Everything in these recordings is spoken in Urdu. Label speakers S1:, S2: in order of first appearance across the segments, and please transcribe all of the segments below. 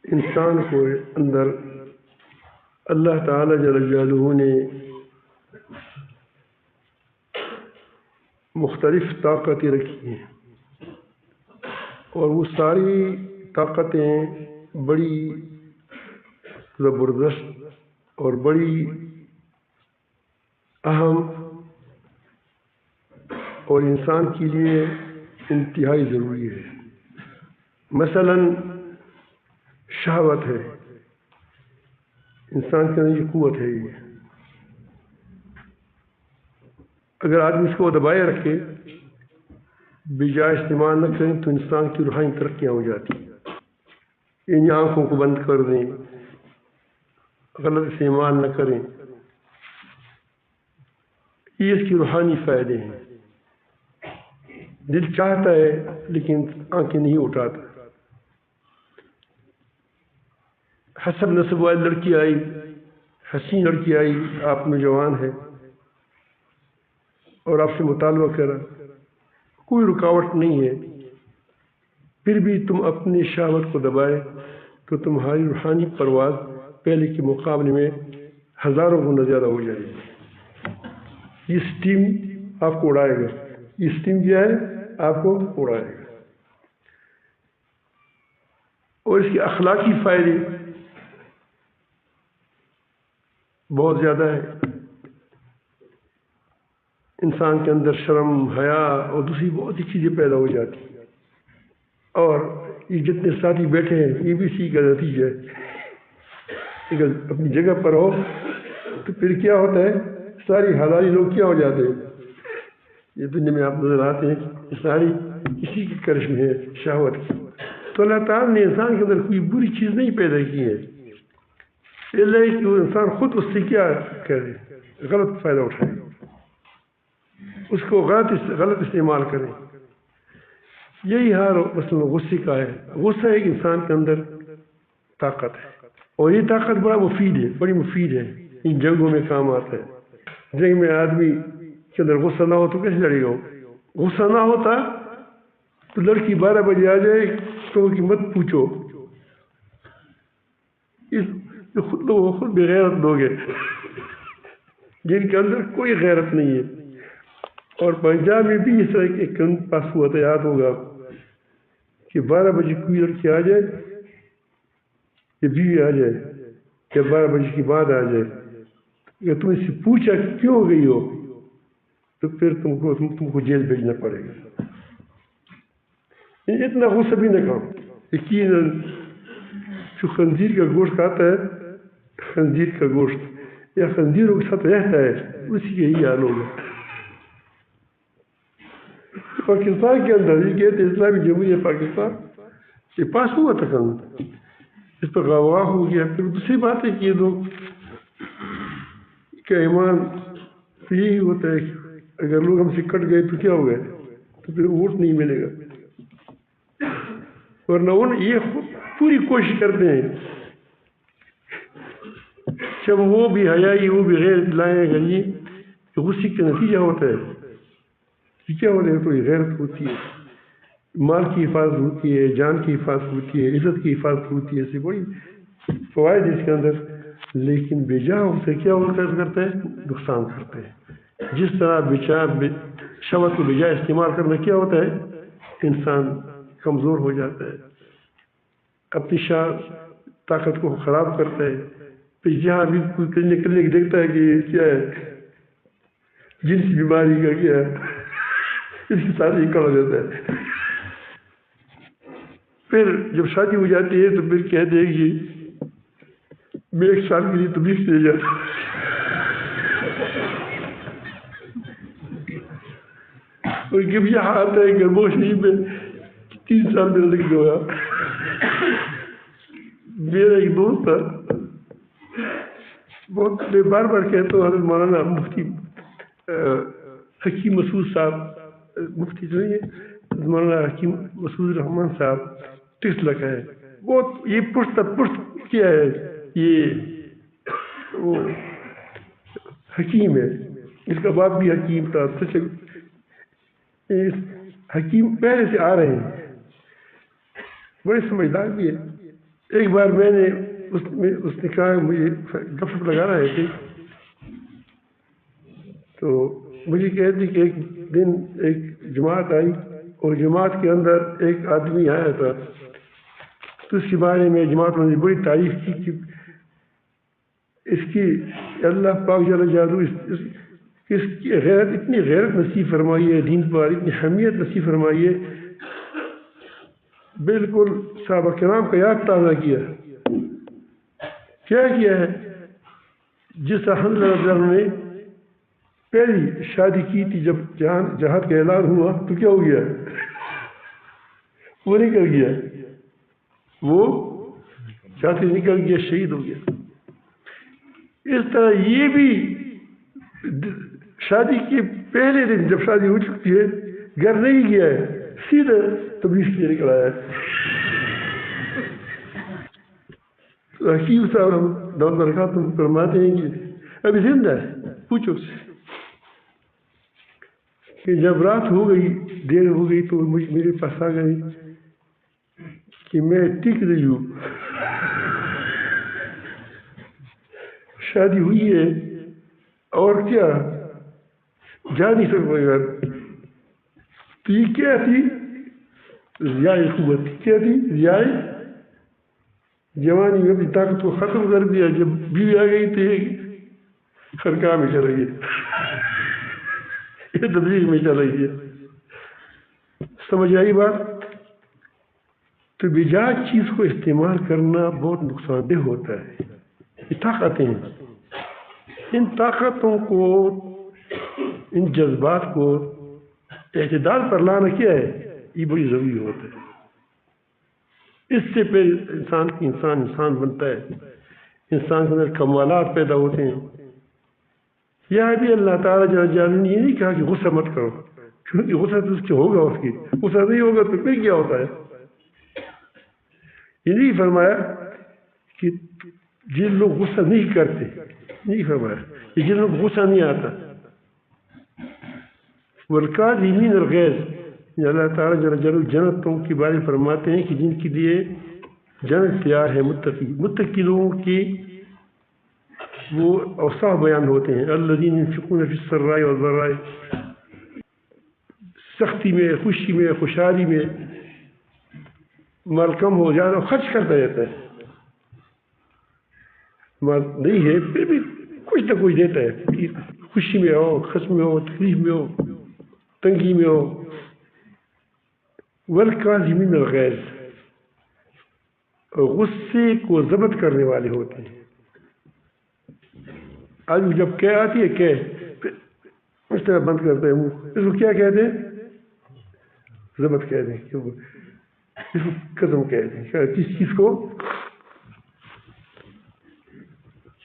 S1: انسان کو اندر اللہ تعالی جل جلالہ نے مختلف طاقتیں رکھی ہیں، اور وہ ساری طاقتیں بڑی زبردست اور بڑی اہم اور انسان کے لیے انتہائی ضروری ہے۔ مثلاً شہوت ہے، انسان کے اندر یہ قوت ہے، یہ اگر آدمی اس کو دبائے رکھے، بجائے استعمال نہ کریں تو انسان کی روحانی ترقیاں ہو جاتی ہیں۔ ان آنکھوں کو بند کر دیں، غلط استعمال نہ کریں، یہ اس کی روحانی فائدے ہیں۔ دل چاہتا ہے لیکن آنکھیں نہیں اٹھاتا۔ حسب نسب والی لڑکی آئی، حسین لڑکی آئی، آپ نوجوان ہے اور آپ سے مطالبہ کرا، کوئی رکاوٹ نہیں ہے، پھر بھی تم اپنی شہوت کو دبائے تو تمہاری روحانی پرواز پہلے کے مقابلے میں ہزاروں گنا زیادہ ہو جائے گی۔ یہ سٹیم آپ کو اڑائے گا، یہ سٹیم کیا ہے؟ آپ کو اڑائے گا۔ اور اس کے اخلاقی فائدے بہت زیادہ ہیں۔ انسان کے اندر شرم، حیا اور دوسری بہت سی چیزیں پیدا ہو جاتی ہیں، اور یہ جتنے ساتھی بیٹھے ہیں یہ بھی اسی کا نتیجہ ہے۔ اگر اپنی جگہ پر ہو تو پھر کیا ہوتا ہے، ساری حلالی لوگ کیا ہو جاتے ہیں، یہ دنیا میں آپ نظر آتے ہیں، یہ ساری کسی کی کرشم ہے، شہوت کی۔ تو اللہ تعالیٰ نے انسان کے اندر کوئی بری چیز نہیں پیدا کی ہے، اللہ کہ وہ انسان خود اس سے کیا کرے، غلط فائدہ اٹھائے، اس کو غلط استعمال کریں۔ یہی حال مثلا غصے کا ہے۔ غصہ ایک انسان کے اندر طاقت ہے، اور یہ طاقت بڑا مفید ہے، بڑی مفید ہے، ان جنگوں میں کام آتا ہے۔ جنگ میں آدمی کے اندر غصہ نہ ہو تو کیسے لڑے گا؟ غصہ نہ ہوتا تو لڑکی 12 بجے آ جائے تو کہ مت پوچھو، خود بغیرت لوگ ہیں جن کے اندر کوئی غیرت نہیں ہے۔ اور پنجاب میں بھی اس طرح کے ایک پاس ہوا تھا، یاد ہوگا کہ 12 بجے کوئی لڑکی آ جائے یا بیوی آ جائے یا 12 بجے کے بعد آ جائے، اگر تم اس سے پوچھا کہ کیوں گئی ہو تو پھر تم کو جیل بھیجنا پڑے گا۔ اتنا غصہ بھی نہ کرو۔ یقیناً جو خنزیر کا گوشت کھاتا ہے، خنزیر کا گوشت یا خنزیروں کے ساتھ رہتا ہے، اسی کا یہی حال ہوگا۔ پاکستان کے اندر یہ کہتے ہیں اسلامی جمہوریہ پاکستان، یہ پاس ہوا تھا قانون، اس پر غوا ہو گیا۔ پھر دوسری بات ہے کہ یہ لوگ کا ایمان تو یہی ہوتا ہے کہ اگر لوگ ہم سے کٹ گئے تو کیا ہو گئے، تو پھر ووٹ نہیں ملے گا۔ ورنہ یہ پوری کوشش کرتے ہیں جب وہ بھی حیائی وہ بھی غیر لائیں گا، یہ غصے کا نتیجہ ہوتا ہے کہ کیا ہوتا ہے، تو یہ غیرت ہوتی ہے، مال کی حفاظت ہوتی ہے، جان کی حفاظت ہوتی ہے، عزت کی حفاظت ہوتی ہے، ایسی بڑی فوائد اس کے اندر۔ لیکن بجا اسے کیا کرتا ہے، نقصان کرتا ہے۔ جس طرح شہوت کو بجا استعمال کرنا کیا ہوتا ہے، انسان کمزور ہو جاتا ہے، اپنی طاقت کو خراب کرتا ہے۔ پھر جہاں بھی کوئی نکلنے کی دیکھتا ہے کہ یہ کیا ہے، جنسی بیماری کا کیا ہے، اس کے ساتھ ہی کڑ دیتا ہے۔ پھر جب شادی ہو جاتی ہے تو پھر کہتے ہیں کہ میں 1 سال کے لیے تبلیغ سے جاتا ہوں، اور جب یہاں آتا ہے گرموش شریف میں 3 سال میں لگ گیا۔ میرا ایک دوست تھا، بہت میں بار بار کہتا ہوں، حضرت مولانا مفتی حکیم مسعود صاحب، مفتی جو ہے مولانا حکیم مسعود الرحمان صاحب ٹسلا کا ہے، بہت یہ پشت کیا ہے، یہ وہ حکیم ہے، اس کا باپ بھی حکیم تھا، حکیم پہلے سے آ رہے ہیں، بڑے سمجھدار بھی ہے۔ ایک بار میں نے اس نے کہا مجھے گپ شپ لگا رہے تھے تو مجھے کہتی کہ ایک دن ایک جماعت آئی اور جماعت کے اندر ایک آدمی آیا تھا تو اس کے بارے میں جماعت نے بڑی تعریف کی کہ اس کی اللہ پاک جل جلالہ اس کی غیرت اتنی غیرت نصیب فرمائی ہے دین پر اتنی حمیت نصیب فرمائی ہے بالکل صحابہ کرام کا یاد تازہ کیا ہے جس حمزہ رضی اللہ عنہ نے پہلی شادی کی تھی جب جہاد کا اعلان ہوا تو کیا ہو گیا وہ نکل گیا وہ ساتھی نکل گیا شہید ہو گیا اس طرح یہ بھی شادی کے پہلے دن جب شادی ہو چکی ہے گھر نہیں گیا ہے سیدھا تبلیغ کے لیے نکل آیا حکیم صاحب دولت برکات فرماتے ہیں کہ ابھی زندہ ہے پوچھو سے کہ جب رات ہو گئی دیر ہو گئی تو میرے پاس آ گئی کہ میں ٹک رہی ہوں شادی ہوئی ہے اور کیا جا نہیں سکتا گھر تو یہ کیا تھی ضیاء قوت کیا تھی ضیاء جوانی میں اپنی طاقت کو ختم کر دیا جب بیوی آ گئی تو خرکا میں چل رہی ہے یہ تبلیغ میں چل رہی ہے سمجھ آئی بات تو بجا چیز کو استعمال کرنا بہت نقصان دہ ہوتا ہے یہ طاقتیں ہیں ان طاقتوں کو ان جذبات کو اعتدال پر لانا کیا ہے یہ بڑی ضروری ہوتا ہے اس سے پھر انسان بنتا ہے انسان کے اندر کمالات پیدا ہوتے ہیں یا بھی اللہ تعالیٰ جل جلالہ نے یہ نہیں کہا کہ غصہ مت کرو کیونکہ غصہ تو اس کے ہوگا اس کی غصہ نہیں ہوگا تو پھر کیا ہوتا ہے یہ نہیں فرمایا کہ جن لوگ غصہ نہیں کرتے نہیں فرمایا کہ جن لوگ غصہ نہیں آتا والکاظمین الغیظ اللہ تعالیٰ جل جلالہ جنتوں کے بارے میں فرماتے ہیں کہ جن کے لیے جنت تیار ہے متقی لوگوں کی وہ اوصاف بیان ہوتے ہیں الذین ينفقون فی السراء والضراء سختی میں خوشی میں خوشحالی میں مال کم ہو زیادہ خرچ کرتا رہتا ہے مال نہیں ہے پھر بھی کچھ نہ کچھ دیتا ہے خوشی میں ہو خشم میں ہو تکلیف میں ہو تنگی میں ہو والکاظمین الغیظ غصے کو ضبط کرنے والے ہوتے ہیں آج جب کہہ آتی ہے کہہ اس طرح بند کرتے ہیں منہ اس کو کیا کہتے ہیں ضبط کہتے ہیں اس کو قسم کہتے ہیں کس چیز کو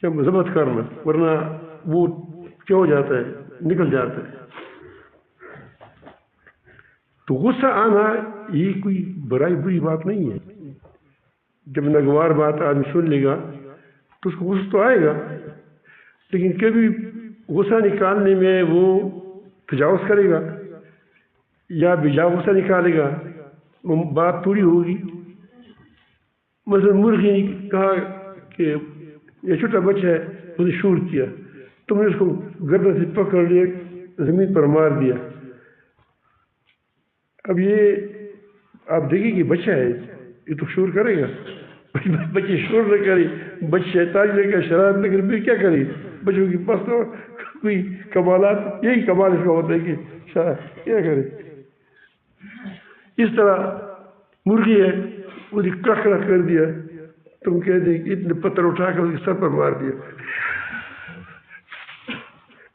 S1: ضبط کرنا ورنہ وہ کیا ہو جاتا ہے نکل جاتا ہے تو غصہ آنا یہ کوئی بری بات نہیں ہے جب ناگوار بات آدمی سن لے گا تو اس کو غصہ تو آئے گا لیکن کبھی غصہ نکالنے میں وہ تجاوز کرے گا یا بجا غصہ نکالے گا وہ بات پوری ہوگی مثلا مرغی نے کہا کہ یہ چھوٹا بچہ ہے اس نے شور کیا تم نے اس کو گردن سے پکڑ لیا زمین پر مار دیا اب یہ آپ دیکھیں کہ بچہ ہے یہ تو شور کرے گا بچے شور نہ کرے بچے شیطان لے کر شرارت نہ کرے پھر کیا کرے بچوں کے پاس تو کوئی کمالات یہی کمال اس کا ہوتا ہے کہ شرارت کیا کرے اس طرح مرغی ہے وہ کڑکڑا کر دیا تم کہتے ہیں کہ اتنے پتھر اٹھا کر اس کے سر پر مار دیا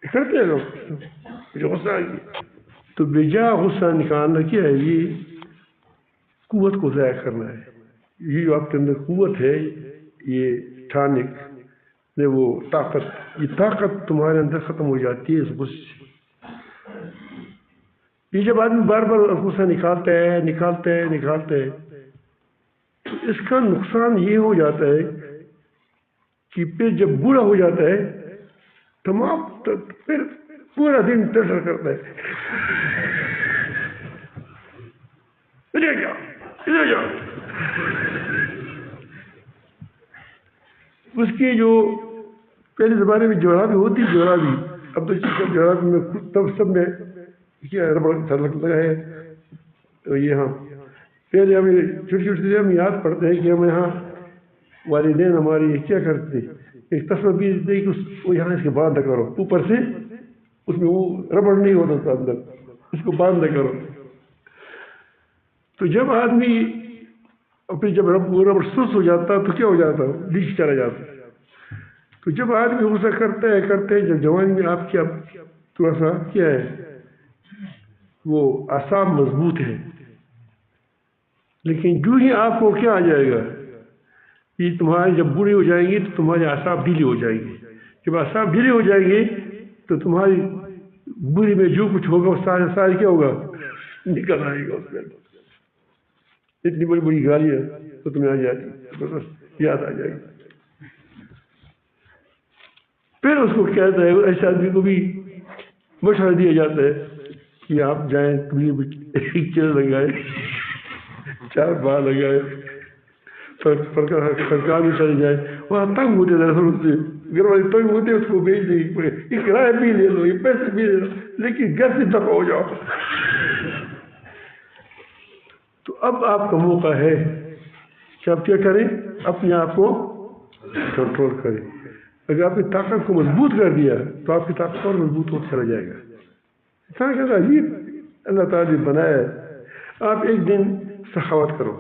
S1: کرتے ہیں لوگ مجھے غصہ آ گیا تو بجا غصہ نکالنا کیا ہے یہ قوت کو ضائع کرنا ہے یہ جو آپ کے اندر قوت ہے یہ ٹھانک وہ طاقت یہ طاقت تمہارے اندر ختم ہو جاتی ہے اس غصے سے یہ جب آدمی بار بار غصہ نکالتا ہے تو اس کا نقصان یہ ہو جاتا ہے کہ پھر جب بوڑھا ہو جاتا ہے تمام پھر پورا دن ٹرٹر کرتا ہے ادھر جاؤ اس کی جو پہلے زمانے میں جورابی ہوتی جورابی، اب تو جورابی میں تب سب میں کیا ربڑ لگا ہے. تو یہ ہاں پہلے ہمیں چھوٹی چھوٹی ہم یاد پڑتے ہیں کہ ہم یہاں والدین ہماری کیا کرتے، ایک تسمہ بھی دیتے کہ وہ یہاں اس کے باندھ کرو اوپر سے، اس میں وہ ربڑ نہیں ہوتا تھا اندر، اس کو باندھ کرو. تو جب آدمی پھر جب ربڑ سست ہو جاتا تو کیا ہو جاتا، نیچے چلا جاتا. تو جب آدمی غصہ کرتے ہیں جب جوانی میں آپ کی اب تھوڑا سا کیا ہے وہ اعصاب مضبوط ہے، لیکن جو ہی آپ کو کیا آ جائے گا، یہ تمہارے جب بوڑھے ہو جائیں گے تو تمہارے اعصاب ڈھیلے ہو جائیں گے. جب اعصاب ڈھیلے ہو جائیں گے تو تمہاری بوڑھی میں جو کچھ ہوگا وہ سارے کیا ہوگا، نکل آئے گا. اس میں اتنی بڑی بڑی گالیاں تو تمہیں آ جاتی، یاد آ جائے گی. پھر اس کو کہتا ہے ایسے آدمی کو بھی مشورہ دیا جاتا ہے کہ آپ جائیں ایک چیز لگائے، 4 بار لگائے، سرکار میں چلے جائے، وہاں تنگ ہوتے دراصل اس سے گھر والے تنگ ہوتے اس کو بھیج دیں گے، یہ کرایہ بھی لے لو، یہ پیسے بھی لے لو، لیکن گھر سے دفع ہو جاؤ. تو اب آپ کا موقع ہے کہ آپ کیا کریں، اپنے آپ کو کنٹرول کریں. اگر آپ کی طاقت کو مضبوط کر دیا تو آپ کی طاقت اور مضبوط ہوتا چلا جائے گا. انسان کہتا عجیب اللہ تعالیٰ نے بنایا ہے. آپ ایک دن سخاوت کرو،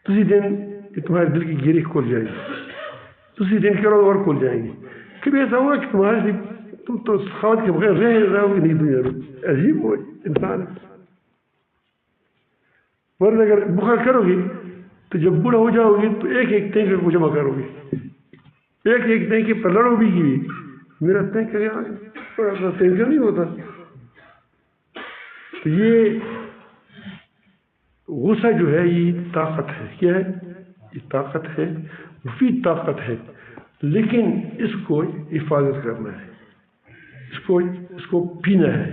S1: دوسری دن تمہارے دل کی گیری کھول جائے گی، دوسری دن کرو اور کھول جائیں گی. کبھی ایسا ہوگا کہ تمہارے سے تم تو سخاوت کے بغیر رہو گے نہیں دنیا میں. عجیب وہ انسان ہے. ورنہ اگر بخار کرو گی تو جب بوڑھا ہو جاؤ گی تو ایک ایک ٹینکر کو جمع کرو گی، ایک ایک ٹینکر پر لڑو بھی کی میرا ٹینکر یہاں تھوڑا سا ٹینکر نہیں ہوتا. تو یہ غصہ جو ہے یہ طاقت ہے. کیا ہے یہ؟ طاقت ہے، مفید طاقت ہے، لیکن اس کو حفاظت کرنا ہے، اس کو پینا ہے.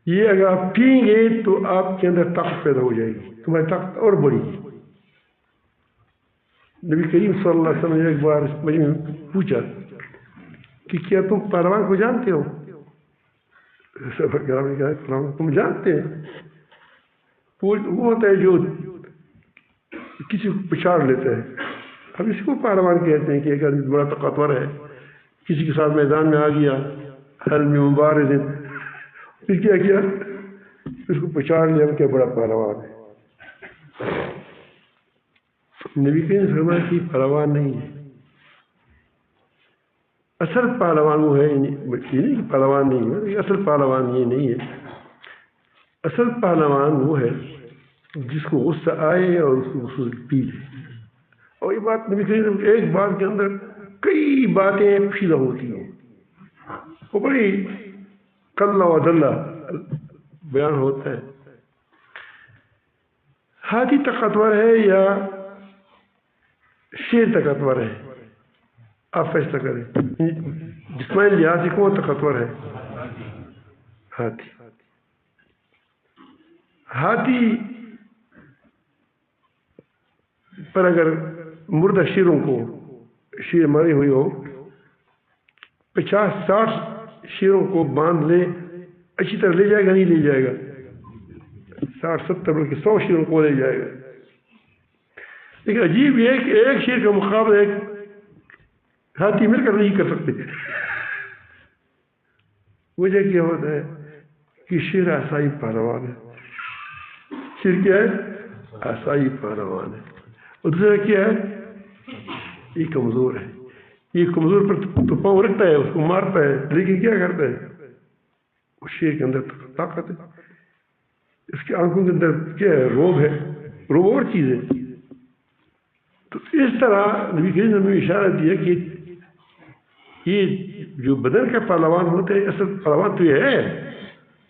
S1: یہ اگر آپ پئیں گے تو آپ کے اندر طاقت پیدا ہو جائے گی، تمہاری طاقت اور بڑھے گی. نبی کریم صلی اللہ علیہ وسلم نے ایک بار اس مجمع میں پوچھا کہ کیا تم پہلوان کو جانتے ہو؟ صحابہ نے کہا پہلوان تم جانتے ہیں؟ وہ ہوتا ہے جو کسی کو پچھاڑ لیتا ہے. اب اس کو پہلوان کہتے ہیں کہ ایک آدمی بڑا طاقتور ہے، کسی کے ساتھ میدان میں آ گیا، حل میں مبارز، پھر کیا اس کو پچھاڑ لیا، کیا بڑا پہلوان ہے. نبی کریم صلی اللہ علیہ وسلم کی پہلوان نہیں ہے. اصل پہلوان وہ ہے، یہ نہیں کہ پہلوان نہیں ہے، اصل پہلوان یہ نہیں ہے. اصل پہلوان وہ ہے جس کو غصہ آئے اور اس کو غصہ پی لے. اور یہ بات نبی کریم صلی اللہ علیہ وسلم ایک بات کے اندر کئی باتیں پھیلا ہوتی ہیں، وہ بڑی کلا و دلہ بیان ہوتا ہے. ہاتھی طاقتور ہے یا شیر طاقتور ہے؟ آپ فیصلہ کریں. جسمانی لحاظ سے کون طاقتور ہے؟ ہاتھی. ہاتھی پر اگر مردہ شیروں کو، شیر مرے ہوئے ہو، 50-60 شیروں کو باندھ لے، اچھی طرح لے جائے گا نہیں لے جائے گا؟ 60-70 بلکہ 100 شیروں کو لے جائے گا. لیکن عجیب یہ کہ ایک شیر کا مقابلہ ایک ہاتھی مل کر نہیں کر سکتے. وجہ کیا ہوتا ہے کہ شیر آسائی پہلوان ہے. شیر کیا ہے؟ آسائی پہلوان ہے. اور دوسرا کیا ہے؟ یہ کمزور ہے. یہ کمزور پر تو پاؤں رکھتا ہے، اس کو مارتا ہے، لیکن کیا کرتا ہے؟ وہ شیر کے اندر طاقت ہے، اس کے آنکھوں کے اندر کیا ہے؟ روب ہے. روب اور چیز ہے. تو اس طرح نبی کریم نے اشارہ دیا کہ یہ جو بدن کا پہلوان ہوتا ہے، اصل پہلوان تو یہ ہے،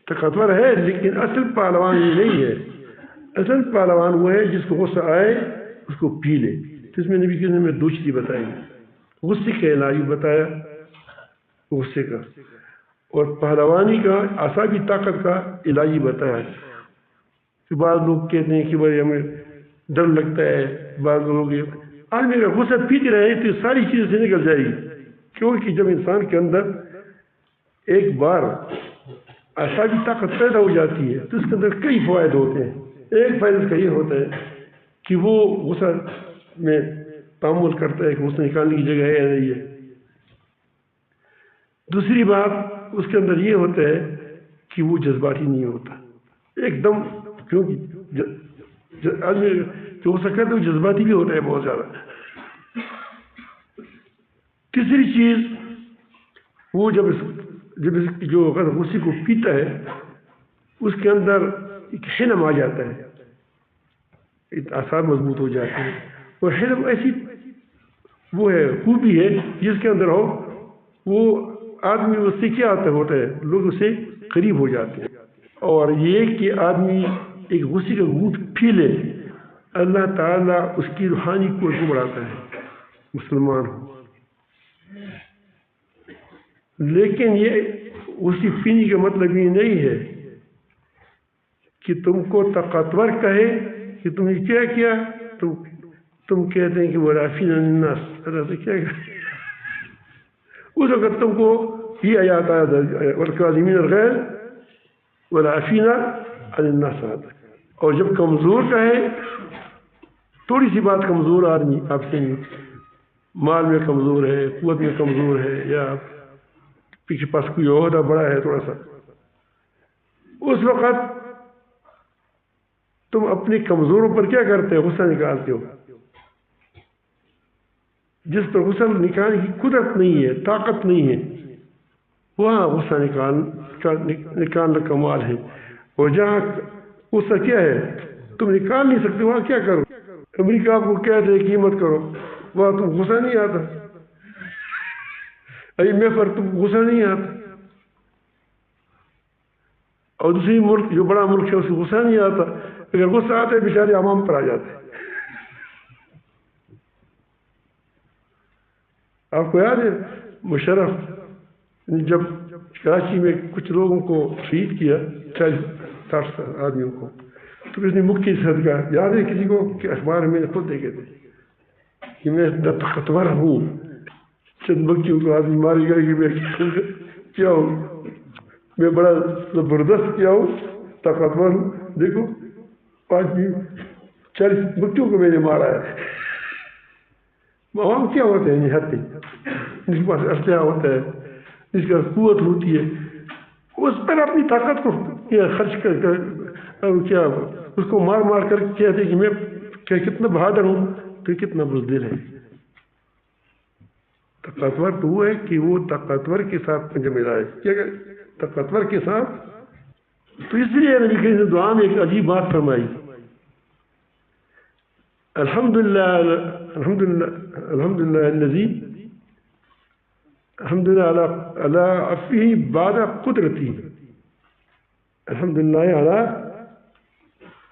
S1: طاقتور ہے، لیکن اصل پہلوان یہ نہیں ہے. اصل پہلوان وہ ہے جس کو غصہ آئے اس کو پی لے. تو اس میں نبی کریم نے 2 چیزیں بتائی، غصے کا علاج بتایا، غصے کا، اور پہلوانی کا اعصابی طاقت کا علاج بتایا. کہ بعض لوگ کہتے ہیں کہ بھائی ہمیں ڈر لگتا ہے، بعض لوگ آدمی اگر غصہ پیتے رہے تو یہ ساری چیزیں سے نکل جائے گی، کیونکہ جب انسان کے اندر ایک بار اعصابی طاقت پیدا ہو جاتی ہے تو اس کے اندر کئی فوائد ہوتے ہیں۔ ایک فائدہ اس کا یہ ہوتا ہے کہ وہ غصہ میں تعامل کرتا ہے کہ غصہ نکالنے کی جگہ ہے یا نہیں ہے۔ دوسری بات اس کے اندر یہ ہوتا ہے کہ وہ جذباتی نہیں ہوتا ایک دم، کیونکہ آدمی جو غصہ کرتا ہے وہ جذباتی بھی ہوتا ہے بہت زیادہ۔ تیسری چیز وہ جب جو غصے کو پیتا ہے اس کے اندر ایک حلم آ جاتا ہے، اعصاب مضبوط ہو جاتے ہیں، اور حلم ایسی وہ ہے خوبی ہے جس کے اندر ہو وہ آدمی اس سے کیا ہوتا ہے، لوگ اس سے قریب ہو جاتے ہیں۔ اور یہ کہ آدمی ایک غصے کا گھونٹ پی لے، اللہ تعالیٰ اس کی روحانی قوت کو بڑھاتا ہے مسلمان ہو۔ لیکن یہ اسی پینے کا مطلب یہ نہیں ہے کہ تم کو طاقتور کہے کہ تم نے کیا کیا، تم کہتے ہیں کہ وہ رافین الناس، اللہ سے کیا اس وقت تم کو یہ آیات والکاظمین الغیظ والعافین عن الناس، اور جب کمزور کہے، تھوڑی سی بات کمزور آدمی آپ سے مال میں کمزور ہے، قوت میں کمزور ہے، یا پیچھے پاس کوئی عہدہ بڑا ہے تھوڑا سا، اس وقت تم اپنی کمزوروں پر کیا کرتے ہو؟ غصہ نکالتے ہو۔ جس پر غصہ نکالنے کی قدرت نہیں ہے، طاقت نہیں ہے، وہاں غصہ نکالنا کمال ہے، اور جہاں غصہ کیا ہے تم نکال نہیں سکتے وہاں کیا کرو؟ امریکہ آپ کو کہتے ہیں کہ مت کرو، وہاں تم غصہ نہیں آتا، IMF پر تم غصہ نہیں آتا، اور دوسری ملک جو بڑا ملک ہے اس کو غصہ نہیں آتا، اگر غصہ آتا ہے بیچارے عوام پر آ جاتے ہیں۔ آپ کو یاد ہے مشرف جب کراچی میں کچھ لوگوں کو شہید کیا، 40-60 آدمیوں کو، تو اس نے مکی صدقہ یاد ہے کسی کو کہ اخبار میں خود دیکھے تھے کہ میں طاقتور ہوں، چند مکیوں کو آدمی مارے گا کہ میں کیا ہوں، میں بڑا زبردست کیا ہوں، طاقتور ہوں، دیکھو 40 مکیوں کو میں نے مارا ہے۔ عوام کیا ہوتے ہیں نہتے، جس کے پاس اسلحہ ہوتا ہے، جس کا قوت ہوتی ہے، اس پر اپنی طاقت کو خرچ کر کیا اس کو مار مار کر کہتے کہ میں کتنا بہادر ہوں، تو کتنا بزدل ہے۔ طاقتور تو وہ ہے کہ وہ طاقتور کے ساتھ پنجہ ملائے، کیا طاقتور کے ساتھ۔ تو اس لیے نبی کریم نے دعا میں ایک عجیب بات فرمائی، الحمدللہ الذی الحمدللہ علی عفوہ بعد قدرتی، الحمدللہ علی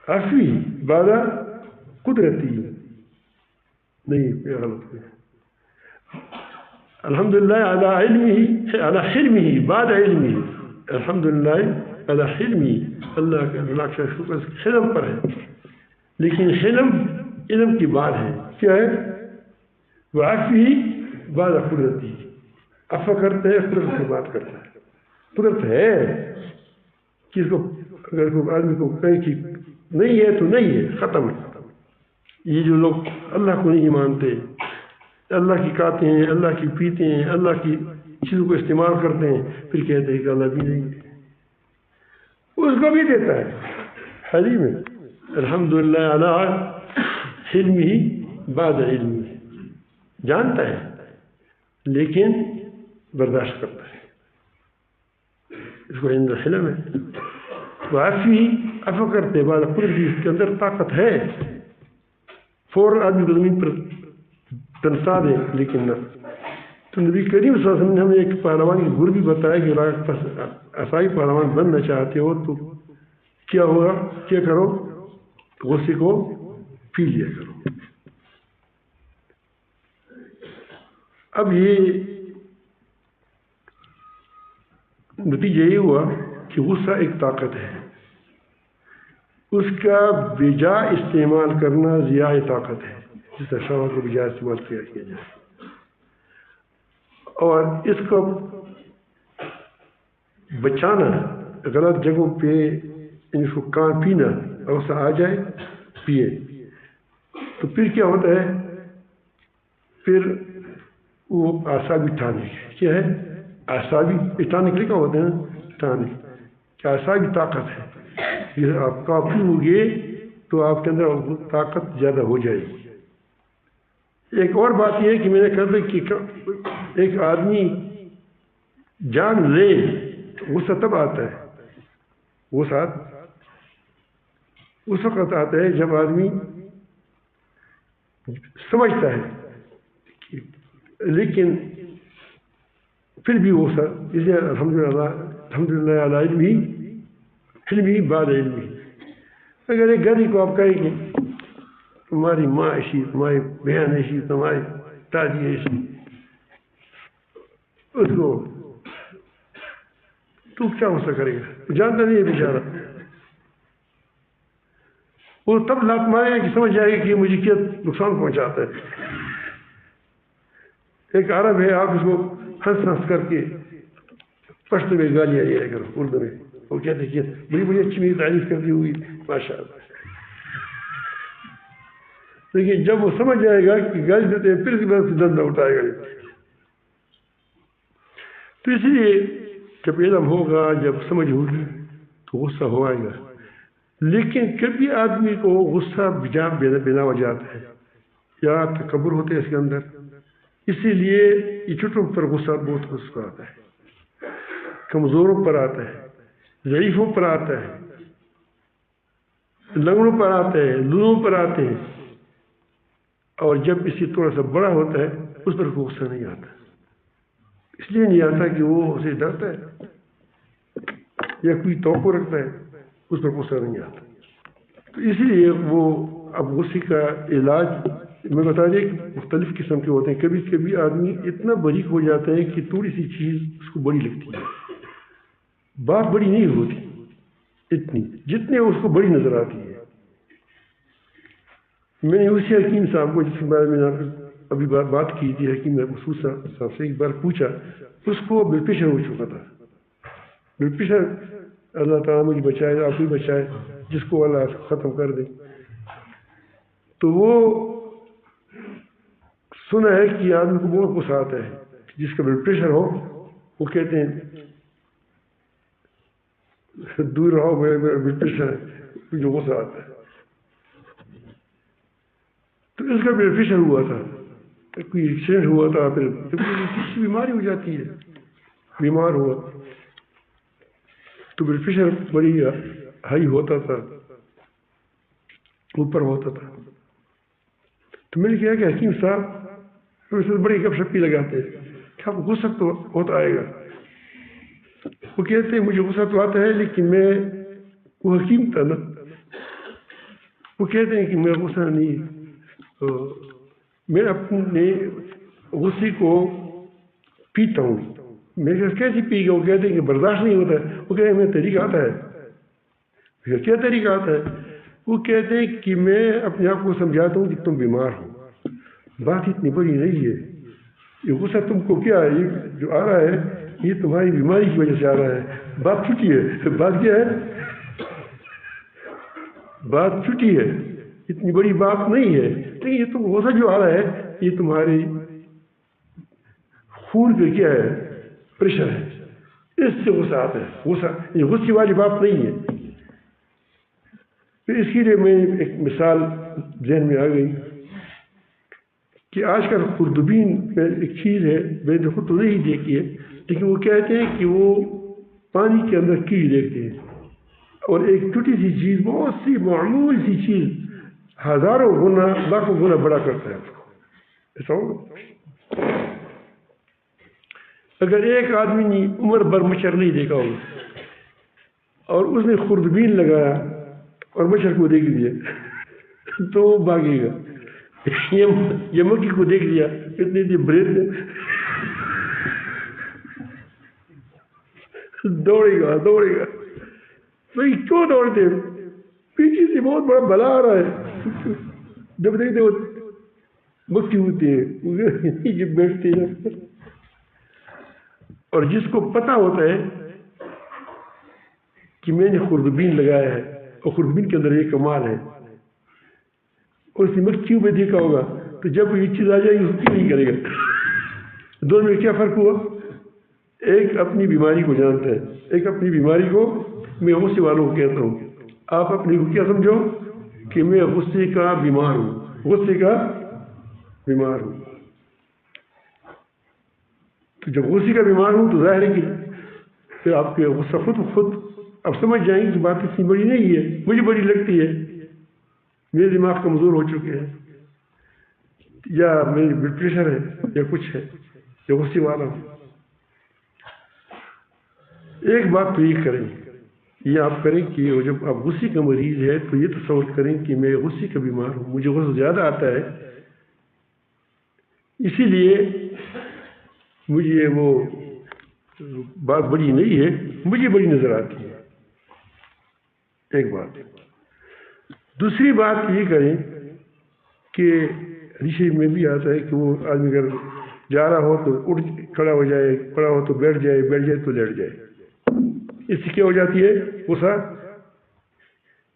S1: عفوہ بعد قدرتی، نہیں غلط ہے، الحمدللہ علی علمہ علی حلمہ بعد علمہ، الحمدللہ علی حلمہ، اللہ کا شکر حلم پر ہے، لیکن حلم علم کی بات ہے، کیا ہے؟ وعفوہ بعد قدرتی، عفو کرتے ہیں قدرت کی بات کرتا ہے، قدرت ہے کہ اس کو اگر کوئی آدمی کو کہیں کہ نہیں ہے تو نہیں ہے، ختم۔ یہ جو لوگ اللہ کو نہیں مانتے، اللہ کی کھاتے ہیں، اللہ کی پیتے ہیں، اللہ کی چیزوں کو استعمال کرتے ہیں، پھر کہتے ہیں کہ اللہ بھی نہیں ہے، اس کو بھی دیتا ہے حلیم ہے، الحمدللہ علی حلمہ بعد علمہ، جانتا ہے لیکن برداشت کرتا ہے، اس کو عند الحلم ہے۔ وعفوہ عفو کرتے بعد قدرتی، اس کے اندر طاقت ہے، فوراً آدمی کو زمین پر تنسا دے، لیکن نہ۔ تو نبی کریم صلی اللہ علیہ وسلم نے ہمیں ایک پہلوان کی گر بھی بتایا کہ اگر عصائی پہلوان بننا چاہتے ہو تو کیا ہوگا، کیا کرو، غصے کو پی لیا کرو۔ اب یہ نتیجہ یہ ہوا کہ غصہ ایک طاقت ہے، اس کا بجا استعمال کرنا ضیاء طاقت ہے، جس طرح شمع کو بھی جائز استعمال کیا جائے. اور اس کو بچانا غلط جگہوں پہ اس کو کان پینا اور آ جائے پیے تو پھر کیا ہوتا ہے؟ پھر وہ اعصابی ٹانک کیا ہے؟ اعصابی ٹانک لکھا ہوتا ہے نا، ٹانک کیا اعصابی طاقت ہے. یہ آپ کافی ہوگے تو آپ کے اندر طاقت زیادہ ہو جائے گی. ایک اور بات یہ ہے کہ میں نے کہا تھا کہ ایک آدمی جان لے غصہ تب آتا ہے، غصہ اس وقت آتا ہے جب آدمی سمجھتا ہے لیکن پھر بھی غصہ، اس لیے الحمدللہ علی علم ہی علم ہی بعد علم ہی. اگر ایک گھر کو آپ کہیں گے تمہاری ماں ایسی، تمہاری بہن ایسی، تمہاری دادی ایسی، اس کو تو کیا غصہ کرے گا؟ جانتا نہیں ہے بیچارہ. وہ تب لات مارے گا کہ سمجھ جائے گا کہ مجھے کیا نقصان پہنچاتا ہے. ایک عرب ہے، آپ اس کو ہنس ہنس کر کے پشت میں گالیاں دیا کرو اردو میں. وہ کہتے ہیں کہ بڑی بڑی اچھی میری تعریف کرتی ہوئی ماشاء اللہ. لیکن جب وہ سمجھ جائے گا کہ گالی دیتے ہیں پھر اس کے بعد دندہ اٹھائے گا. تو اس لیے جب علم ہوگا، جب سمجھ ہوگی تو غصہ ہو آئے گا. لیکن کبھی آدمی کو غصہ بنا وجہ آتا ہے یا تکبر ہوتے ہیں اس کے اندر. اسی لیے یہ چھوٹوں پر غصہ بہت غصہ آتا ہے، کمزوروں پر آتا ہے، ضعیفوں پر آتا ہے، لنگڑوں پر آتا ہے، لوگوں پر آتے ہیں. اور جب اسی تھوڑا سا بڑا ہوتا ہے اس پر غصہ نہیں آتا. اس لیے نہیں آتا کہ وہ اسے ڈرتا ہے یا کوئی توقع رکھتا ہے، اس پر غصہ نہیں آتا. تو اسی لیے وہ اب غصے کا علاج میں بتا دیں کہ مختلف قسم کے ہوتے ہیں. کبھی کبھی آدمی اتنا باریک ہو جاتا ہے کہ تھوڑی سی چیز اس کو بڑی لگتی ہے. بات بڑی نہیں ہوتی اتنی جتنے اس کو بڑی نظر آتی ہے. میں نے اسی حکیم صاحب کو جس کے بارے میں ابھی بات کی تھی، حکیم محسوس صاحب سے ایک بار پوچھا، اس کو بلڈ پریشر ہو چکا تھا. بلڈ پریشر اللہ تعالیٰ مجھے بچائے، آپ بھی بچائے، جس کو اللہ ختم کر دے. تو وہ سنا ہے کہ آدمی کو بہت غصہ آتا ہے. جس کا بلڈ پریشر ہو وہ کہتے ہیں دور رہو، میرے بلڈ پریشر ہے، جو غصہ آتا ہے. تو اس کا بلڈ پریشر ہوا تھا، کوئی ایکسیڈنٹ ہوا تھا، پھر کسی بیماری ہو جاتی ہے، بیمار ہوا تو بلڈ پریشر بڑی ہائی ہوتا تھا، اوپر ہوتا تھا. تو میں نے کہا کہ حکیم صاحب اس سے بڑی گپ شپی لگاتے ہیں کہ آپ غصہ تو ہوتا آئے گا. وہ کہتے ہیں مجھے غصہ تو آتا ہے لیکن میں، وہ حکیم تھا نا، وہ کہتے ہیں کہ میں غصہ نہیں، میں اپنے غصے کو پیتا ہوں. میں کیسے پی گیا؟ وہ کہتے ہیں کہ برداشت نہیں ہوتا ہے. وہ کہتے ہیں میں طریقہ آتا ہے. کیا طریقہ آتا ہے؟ وہ کہتے ہیں کہ میں اپنے آپ کو سمجھاتا ہوں کہ تم بیمار ہو، بات اتنی بڑی نہیں ہے، یہ غصہ تم کو کیا ہے، یہ جو آ رہا ہے یہ تمہاری بیماری کی وجہ سے آ رہا ہے. بات چھوٹی ہے. بات کیا ہے؟ بات چھوٹی ہے، اتنی بڑی بات نہیں ہے. لیکن یہ تم غصہ جو آ رہا ہے یہ تمہاری خون پہ کیا ہے، پریشر ہے، اس سے غصہ آتا ہے. غصہ یہ غصے والی بات نہیں ہے. پھر اس کے لیے میں ایک مثال ذہن میں آ گئی کہ آج کل خوردبین میں ایک چیز ہے، میں نے خود تو نہیں دیکھی ہے، لیکن وہ کہتے ہیں کہ وہ پانی کے اندر کیڑے دیکھتے ہیں اور ایک چھوٹی سی چیز، بہت سی معمول سی چیز ہزاروں گنا لاکھوں گنا بڑا کرتا ہے. ایسا ہوگا اگر ایک آدمی نے عمر بھر مچھر نہیں دیکھا ہوگا اور اس نے خوردبین لگایا اور مچھر کو دیکھ لیا تو وہ بھاگے گا. یہ مکھی کو دیکھ لیا اتنی دیر بریت دوڑے گا. بھائی کیوں دوڑتے؟ پیچھے سے بہت بڑا بلا آ رہا ہے. جب دیکھتے وہ مکھی ہوتی ہے یہ بیٹھتے ہیں. اور جس کو پتا ہوتا ہے کہ میں نے خوردبین لگایا ہے اور خوردبین کے اندر یہ کمال ہے اور اس نے مکھیوں میں دیکھا ہوگا تو جب یہ چیز آ جائے گی اس کی نہیں کرے گا. دونوں میں کیا فرق ہوا؟ ایک اپنی بیماری کو جانتا ہے, ایک اپنی بیماری کو. میں غصے والوں کو کہتا ہوں آپ اپنی کو کیا سمجھو کہ میں غصے کا بیمار ہوں, غصے کا بیمار ہوں. تو جب غصے کا بیمار ہوں تو ظاہر ہے کہ پھر آپ کے غصہ خود اب سمجھ جائیں گے کہ بات اتنی بڑی نہیں ہے, مجھے بڑی لگتی ہے, میرے دماغ کمزور ہو چکے ہیں یا میری بلڈ پریشر ہے یا کچھ ہے یا غصے والا ہوں. ایک بات تو یہ کریں, یہ آپ کریں کہ جب آپ غصے کا مریض ہے تو یہ تصور کریں کہ میں غصے کا بیمار ہوں, مجھے غصہ زیادہ آتا ہے, اسی لیے مجھے وہ بات بڑی نہیں ہے, مجھے بڑی نظر آتی ہے. ایک بات. دوسری بات یہ کریں کہ حدیث میں بھی آتا ہے کہ وہ آدمی اگر جا رہا ہو تو اٹھ کھڑا ہو جائے, کھڑا ہو تو بیٹھ جائے تو لیٹ جائے. اس سے کیا ہو جاتی ہے غصہ.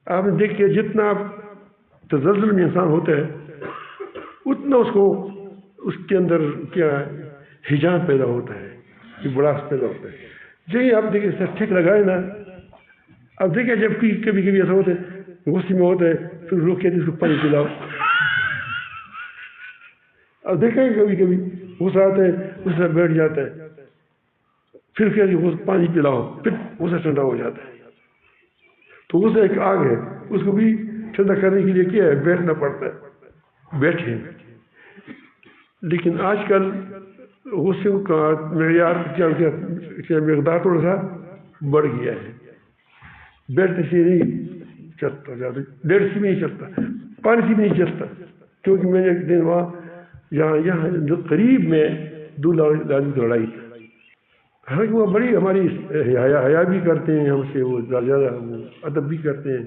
S1: آپ نے دیکھیے جتنا تزلزل میں انسان ہوتا ہے اتنا اس کے اندر کیا حجاب پیدا ہوتا ہے, یہ بڑاس پیدا ہوتا ہے. جی آپ دیکھیے سر ٹھیک لگائے نا. اب دیکھیں جب کبھی ایسا ہوتا ہے غصے میں ہوتا ہے پھر لوگ کہتے ہیں اس کو پانی پلاؤ. اب دیکھیں کبھی غصہ آتا ہے اس سے بیٹھ جاتا ہے, پھر کہتے پانی پلاؤ, پھر غصہ ٹھنڈا ہو جاتا ہے. تو غصہ ایک آگ ہے, اس کو بھی ٹھنڈا کرنے کے لیے کیا ہے بیٹھنا پڑتا ہے, بیٹھے. لیکن آج کل غصے کا معیار کیا مقدار تھوڑا سا بڑھ گیا ہے. بیٹھنے سے نہیں چلتا, زیادہ ڈیڑھ سے بھی نہیں چلتا, پانی سے بھی نہیں چلتا. کیونکہ میں نے ایک دن وہاں یہاں جو قریب میں دو آدمی کی لڑائی تھی. حالانکہ وہ بڑی ہماری حیا بھی کرتے ہیں ہم سے, وہ زیادہ ادب بھی کرتے ہیں,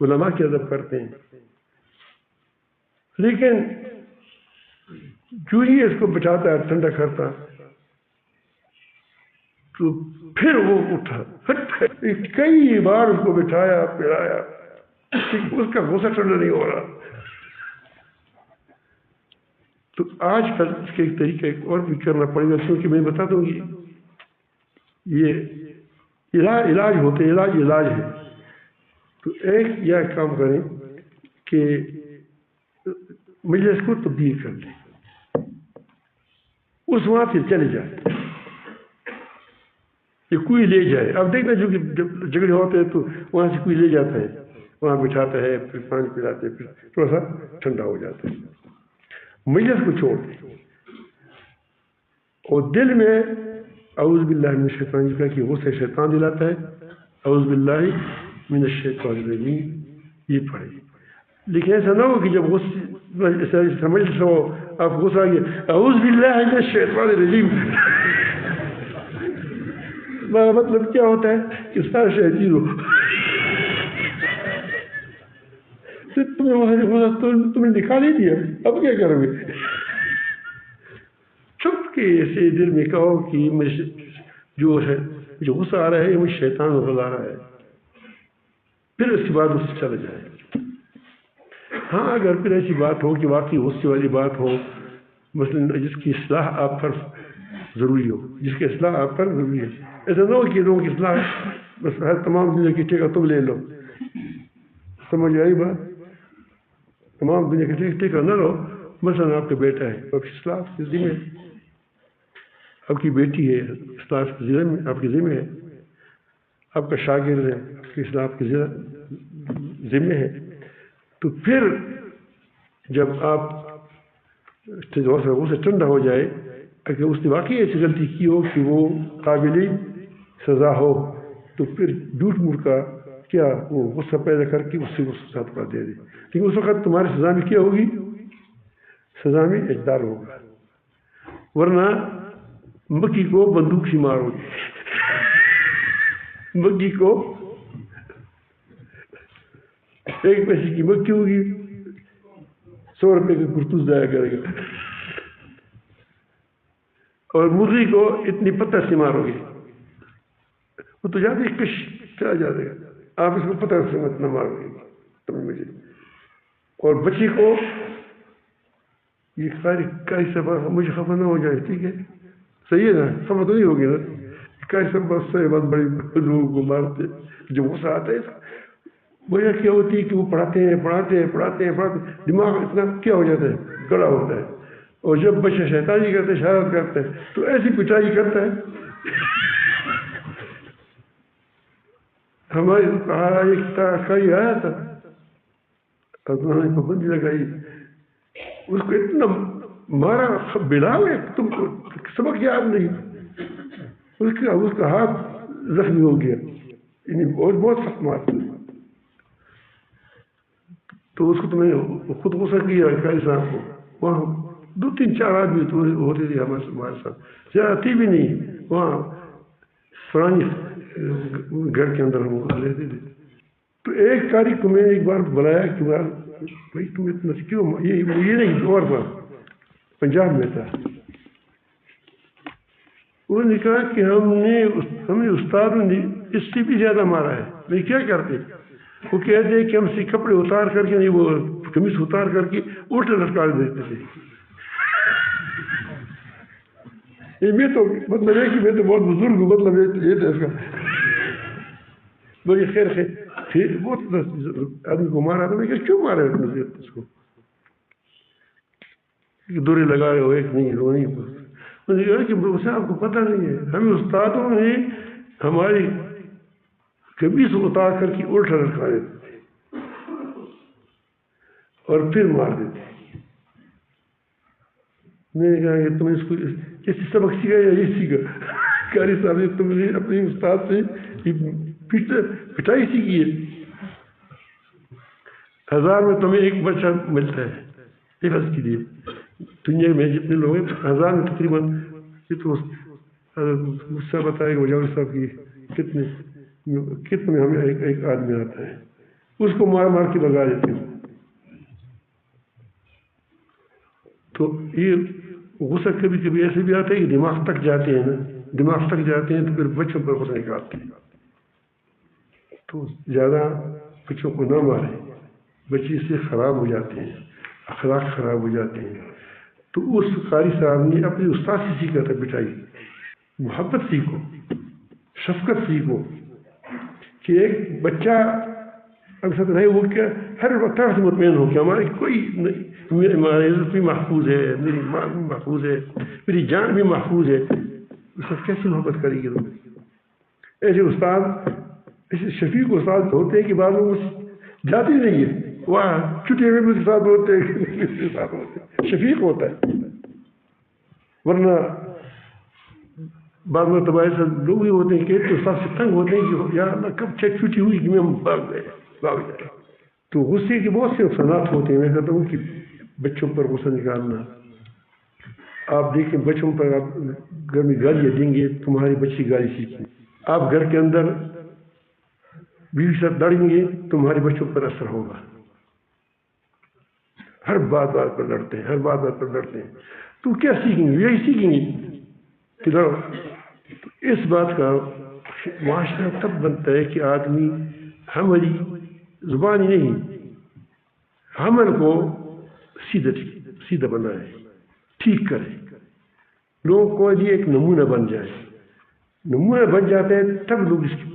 S1: علماء کے ادب کرتے ہیں. لیکن جو ہی اس کو بچاتا ہے ٹھنڈا کرتا تو پھر وہ اٹھا, کئی بار اس کو بٹھایا پلایا, اس کا غصہ ٹھنڈا نہیں ہو رہا. تو آج کل اس کے ایک طریقہ ایک اور بھی کرنا پڑے گا, کیونکہ میں بتا دوں گی یہ علاج ہوتے ہیں, علاج ہے. تو ایک یہ کام کریں کہ مجلس کو تبدیل کر لیں, اس وہاں سے چلے جائے, یہ کوئی لے جائے. اب دیکھنا جو کہ جب جھگڑے ہوتے ہیں تو وہاں سے کوئی لے جاتا ہے, وہاں بٹھاتا ہے, پھر پانی پلاتے ہیں, پھر تھوڑا سا ٹھنڈا ہو جاتا ہے. مجلس کو چھوڑ دیں اور دل میں اعوذ باللہ من الشیطان الرجیم کہ غصہ شیطان دلاتا ہے, اعوذ باللہ من الشیطان الرجیم یہ پڑھیں. لیکن ایسا نہ ہو کہ جب غصہ سمجھ لو آپ غصہ آ گیا اعوذ باللہ من الشیطان الرجیم. مطلب کیا ہوتا ہے کہ سارا شیطان ہو, تم نے نکال ہی دیا, اب کیا کرو گے؟ چھپ کے ایسے دل میں کہو کہ مجھے جو غصہ آ رہا ہے یہ مجھے شیطان غضا رہا ہے, پھر اس کے بعد اس سے چلا جائے. ہاں اگر پھر ایسی بات ہو کہ واقعی غصے والی بات ہو, مثلا جس کی اصلاح آپ پر ضروری ہو, جس کی اصلاح آپ پر ضروری ہے, ایسا نہ ہو کہ لوگوں کی اصلاح بس ہر تمام دنیا کی ٹھیکہ تم لے لو. سمجھ آئی بات؟ تمام دنیا کی ٹھیکہ نہ لو. مثلا آپ کا بیٹا ہے, آپ کی اصلاح کے ذمہ ہے, آپ کی بیٹی ہے, اصلاح کے ذمہ آپ کے ذمہ ہے, آپ کا شاگرد ہے, اس کی اصلاح آپ کے ذمہ ہے. تو پھر جب آپ سے ٹھنڈا ہو جائے, اگر اس نے واقعی ایسی غلطی کی ہو کہ وہ قابل سزا ہو, تو پھر جھوٹ موٹ کا کیا وہ غصہ پیدا کر کے اس سے غصہ پر دے دے. لیکن اس وقت تمہاری سزا میں کیا ہوگی؟ سزا میں اجدار ہوگا, ورنہ مکھی کو بندوق سے مارو گے. مکھی کو ایک پیسے کی مکھی ہوگی, 100 روپے کی کرتوز ضائع کرے گا، اور مرغی کو اتنی پتہ سے مارو گے وہ تو جاتے کش چلا جائے گا، آپ اس کو پتہ سے مت نہ مارو گے تم مجھے. اور بچی کو یہ کاری سب مجھے خفا نہ ہو جائے، ٹھیک ہے صحیح ہے نا، خفا تو نہیں ہوگی نا، کاری سب بس سے بہت بڑی لوگوں کو مارتے جو غصہ آتا ہے. وجہ کیا ہوتی ہے کہ وہ پڑھاتے ہیں دماغ اتنا کیا ہو جاتا ہے، کڑا ہوتا ہے، اور جب بچہ شیطانی کرتے ہیں، شرارت کرتے ہیں تو ایسی پٹائی کرتا ہے. ہمارے ایک کئی آیا تھا، انہوں نے پابندی لگائی، اس کو اتنا مارا بلا ہے، تم کو سبق یاد نہیں، اس کا ہاتھ زخمی ہو گیا، یعنی بہت سخت مارتا. تو اس کو تم نے خود غصہ کیا قاری صاحب کو. وہاں 2-3-4 آدمی تو ہوتے تھے ہمارے ساتھ، زیادہ تھی بھی نہیں، وہاں فرانی گھر کے اندر ہم رہتے تھے. تو ایک قاری کو میں نے ایک بار بلایا کہ بھائی تم اتنا کیوں، یہ نہیں اور بار پنجاب میں تھا. انہوں نے کہا کہ ہم نے استادوں نے اس سے بھی زیادہ مارا ہے. میں کیا کرتے؟ وہ کہتے ہیں کہ ہم سے کپڑے اتار کر کے، نہیں وہ قمیص اتار کر کے الٹے لٹکا دیتے تھے. میں تو مطلب ہے کہ میں تو بہت بزرگ ہوں، مطلب یہ تھا اس کا. بڑی خیر بہت آدمی کو مارا تھا. میں کہ کیوں مارا ہے اس کو؟ دورے لگا رہے ہو، ایک نہیں دو نہیں. مجھے کہا کہ اسے آپ کو پتہ نہیں ہے، ہمیں استادوں نے ہماری قمیص اتار کر کے الٹا لٹکا دیتے تھے اور پھر مار دیتے. میں نے کہا کہ تم اس کو کسی سبق سیکھا یا یہ سیکھا؟ قاری صاحب نے تم نے اپنے استاد سے پٹائی سیکھی ہے. 1000 میں تمہیں ایک بچہ ملتا ہے حفظ کے لیے. دنیا میں جتنے لوگ ہیں 1000 میں تقریباً مجھ سے بتائے گا مجاور صاحب کی کتنے ہمیں ایک آدمی آتا ہے، اس کو مار مار کے لگا دیتے ہیں. تو یہ غصہ کبھی کبھی ایسے بھی آتا ہے کہ دماغ تک جاتے ہیں نا، دماغ تک جاتے ہیں تو پھر بچوں پر غصہ نکالتے ہیں. تو زیادہ بچوں کو نہ ماریں، بچے اس سے خراب ہو جاتے ہیں، اخلاق خراب ہو جاتے ہیں. تو اس قاری صاحب نے اپنے استاد سے سیکھا تھا پٹائی. محبت سیکھو، شفقت سیکھو کہ ایک بچہ اکثر نہیں وہ کیا ہر وقت سے مطمئن ہو کہ ہماری کوئی ہماری عزت بھی محفوظ ہے، میری ماں بھی محفوظ ہے، میری جان بھی محفوظ ہے. اس وقت کیسی محبت کرے گی؟ ایسے استاد، ایسے شفیق استاد ہوتے ہیں کہ بعض لوگ جاتے نہیں ہے وہاں چھٹی میں بھی ساتھ ہوتے ہیں، شفیق ہوتا ہے. ورنہ بعض مرتبہ ایسے لوگ بھی ہوتے ہیں کہ تو سب سے تنگ ہوتے ہیں کہ یار اللہ کب چھٹی ہوئی کہ میں بھاگ جائے. تو غصے کے بہت سے نقصانات ہوتے ہیں. میں کہتا ہوں کہ بچوں پر غصہ نکالنا، آپ دیکھیں بچوں پر آپ گھر میں گالیاں دیں گے، تمہاری بچی گالی سیکھیں. آپ گھر کے اندر بیوی کے ساتھ لڑیں گے، تمہارے بچوں پر اثر ہوگا. ہر بات پر لڑتے ہیں، ہر بات پر لڑتے ہیں. تو کیا سیکھیں گے؟ یہی سیکھیں گے کہ لڑو. تو اس بات کا معاشرہ تب بنتا ہے کہ آدمی ہماری زبان ہی نہیں عمل کو سیدھا بنائے، ٹھیک کرے، لوگوں کو لیے ایک نمونہ بن جائے. نمونہ بن جاتا ہے تب لوگ اس کے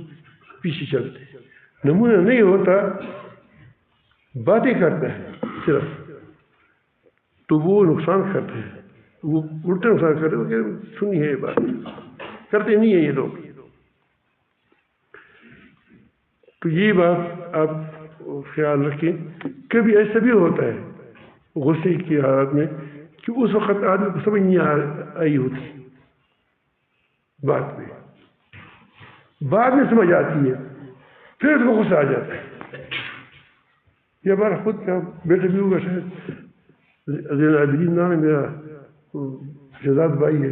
S1: پیچھے چلتے ہیں. نمونہ نہیں ہوتا، باتیں کرتا ہے صرف، تو وہ نقصان کرتے ہیں، وہ الٹا نقصان کرتے ہیں. کہ سنی ہے یہ بات، کرتے نہیں ہیں یہ لوگ. تو یہ بات آپ خیال رکھیں. کبھی ایسا بھی ہوتا ہے غصے کی حالت میں کہ اس وقت آدمی کو سمجھ نہیں آئی ہوتی، بعد میں سمجھ آتی ہے، پھر اس کو غصہ آ جاتا ہے. یہ ہمارا خود کا بیٹا بھی ہوگا شاید، زین العابدین نام ہے میرا، شہزاد بھائی ہے،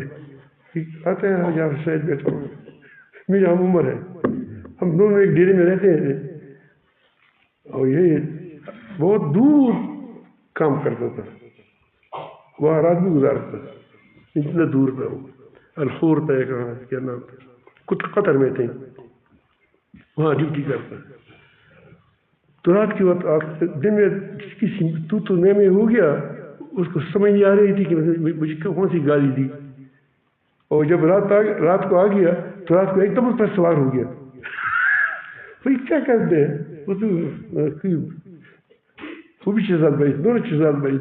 S1: آتے ہیں یہاں شاید بیٹا ہوگا، میری ہم عمر ہے. ہم دونوں ایک ڈیرے میں رہتے ہیں، اور یہ بہت دور کام کرتا تھا، وہاں رات بھی گزارتا تھا، اتنا دور تھا وہ، الخور تھا کہاں کیا نام تھا، کچھ قطر میں تھے، وہاں ڈیوٹی کرتا. تو رات کی وقت آپ دن میں کسی تو میں ہو گیا، اس کو سمجھ نہیں آ رہی تھی کہ مجھے کون سی گالی دی، اور جب رات کو آ گیا تو رات کو ایک دم اس پر سوار ہو گیا. بھائی کیا کرتے ہیں وہ بھی 6 سال بھائی، دونوں 6 سال بھائی،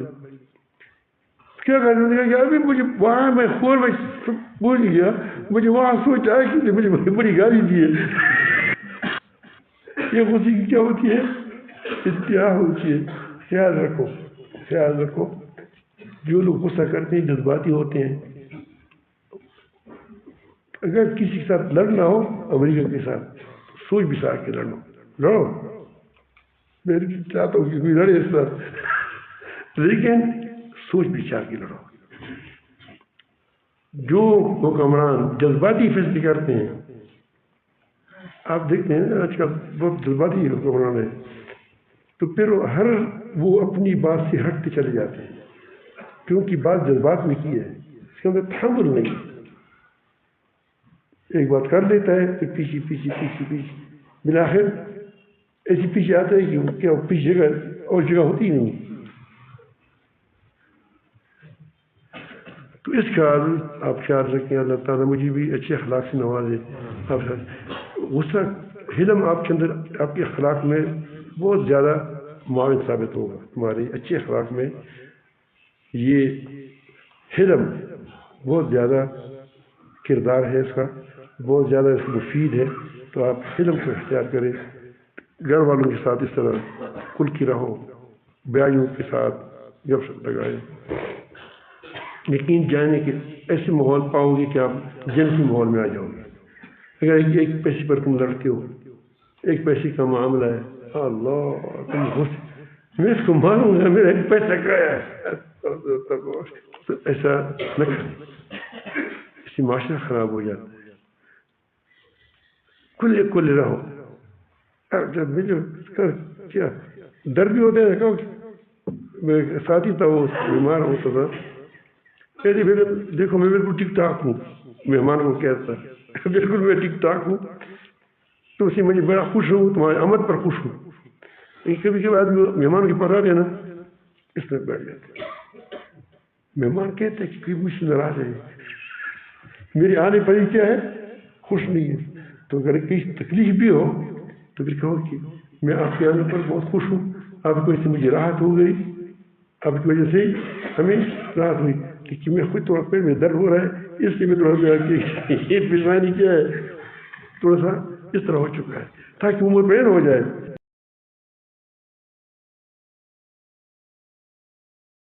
S1: کیا کرنے لگا ابھی مجھے وہاں میں خور میں بھول گیا، مجھے وہاں سوچ آیا کہ مجھے بڑی گالی دی ہے. یہ غصے کی کیا ہوتی ہے؟ اتیا ہوتی ہے. خیال رکھو، خیال رکھو، جو لوگ غصہ کرتے ہیں جذباتی ہوتے ہیں. اگر کسی کے ساتھ لڑنا ہو امریکہ کے ساتھ سوچ بچار کے لڑو. میں چاہتا ہوں کہ کوئی لڑے اس ساتھ، لیکن سوچ بچار کے لڑو. جو حکمران جذباتی فیصلے کرتے ہیں، آپ دیکھتے ہیں آج کل بہت جذباتی حکمران ہے، تو پھر وہ اپنی بات سے ہٹتے چلے جاتے ہیں، کیونکہ بات جذبات میں کی ہے، اس کے اندر تحمل نہیں. ایک بات کر لیتا ہے پھر پیچھے بالآخر ایسی پیچھے آتا ہے کہ کیا پیچھے جگہ اور جگہ ہوتی نہیں. تو اس کا آپ خیال رکھیں. اللہ تعالیٰ مجھے بھی اچھے اخلاق سے نوازے. غصہ حلم آپ کے اندر، آپ کے اخلاق میں بہت زیادہ معاون ثابت ہوگا. ہمارے اچھے اخلاق میں یہ حلم بہت زیادہ کردار ہے، اس کا بہت زیادہ اس کو مفید ہے. تو آپ حلم کو اختیار کریں. گھر والوں کے ساتھ اس طرح کھل کی رہو، بیائیوں کے ساتھ گپ شپ لگائیں. یقین جانے کہ ایسے ماحول پاؤ گے کہ آپ جنسی ماحول میں آ جاؤ گے. اگر ایک پیسے پر تم لڑتے ہو، ایک پیسے کا معاملہ ہے، اللہ تم میں اس کو ماروں گا، میرا ایک پیسہ کھایا ہے، تو ایسا نہ کریں، اس سے معاشرہ خراب ہو جاتا ہے. کھلے رہو. جب کیا ڈر بھی ہوتا ہے. میرے ساتھی تھا، وہ بیمار ہوتا تھا، کہتے دیکھو میں بالکل ٹھیک ٹھاک ہوں. مہمان کو کہتا بالکل میں ٹھیک ٹھاک ہوں، تو اسی مجھے بڑا خوش ہوں، تمہارے آمد پر خوش ہوں. کبھی کبھی آدمی مہمان کے پاس آ گیا نا، اس میں بیٹھ جاتا. مہمان کہتے ہیں کہ مجھ سے ناراض ہے، میرے آنے پر ہی کیا ہے خوش نہیں ہے. تو اگر کسی تکلیف بھی ہو تو پھر کہو کہ میں آپ کے آنے پر بہت خوش ہوں، آپ کی وجہ سے مجھے راحت ہو گئی، آپ کی وجہ سے ہمیں راحت ہوئی، لیکن میں خود تھوڑا پیر میں درد ہو رہا ہے، اس لیے میں تھوڑا سا یہ پریشانی کیا ہے، تھوڑا سا اس طرح ہو چکا ہے، تاکہ وہ مطمئن ہو جائے.